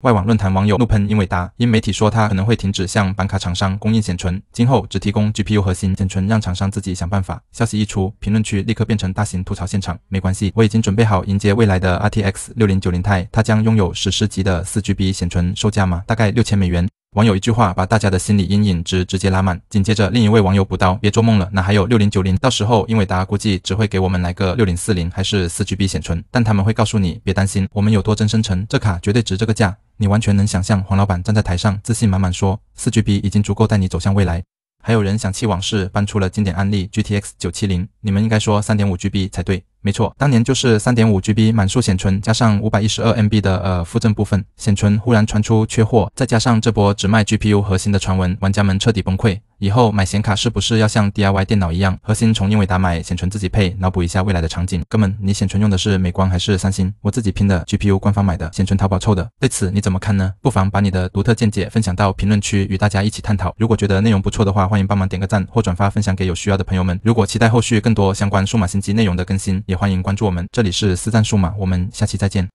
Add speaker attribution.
Speaker 1: 外網論壇網友怒噴英偉達，因媒體說它可能會停止向板卡廠商供應顯存，今後只提供 GPU 核心顯存，讓廠商自己想辦法。消息一出，評論區立刻變成大型吐槽現場。沒關係，我已經準備好迎接未來的 RTX 6090 Ti， 它將擁有史詩級的 4GB 顯存，售價嗎？大概$6000。網友一句話把大家的心理陰影值直接拉滿。緊接着另一位網友補刀，別做夢了，哪還有6090？到時候英偉達估計只會給我們來個6040還是 4GB 顯存，但他們會告訴你別擔心，我們有多幀生成，這卡絕對值這個價。你完全能想象黃老闆站在台上自信滿滿說 4GB 已經足夠帶你走向未來。還有人想起往事，搬出了經典案例 GTX 970，你們應該說 3.5GB 才對。沒錯，當年就是 3.5GB 滿數顯存加上 512MB 的附贈部分，顯存忽然傳出缺貨，再加上這波只賣 GPU 核心的傳聞，玩家們徹底崩潰。以後買顯卡是不是要像 DIY 電腦一樣，核心從英偉達買，顯存自己配，腦補一下未來的場景？哥們，你顯存用的是美光還是三星？我自己拼的 GPU 官方買的，顯存淘寶湊的。對此你怎麼看呢？不妨把你的獨特見解分享到評論區，與大家一起探討。如果覺得內容不錯的話，歡迎幫忙點個讚或轉發分享給有需要的朋友們。如果期待後續更多相關數碼新機內容的更新，也歡迎關注我們。這裡是私贊數碼，我們下期再見。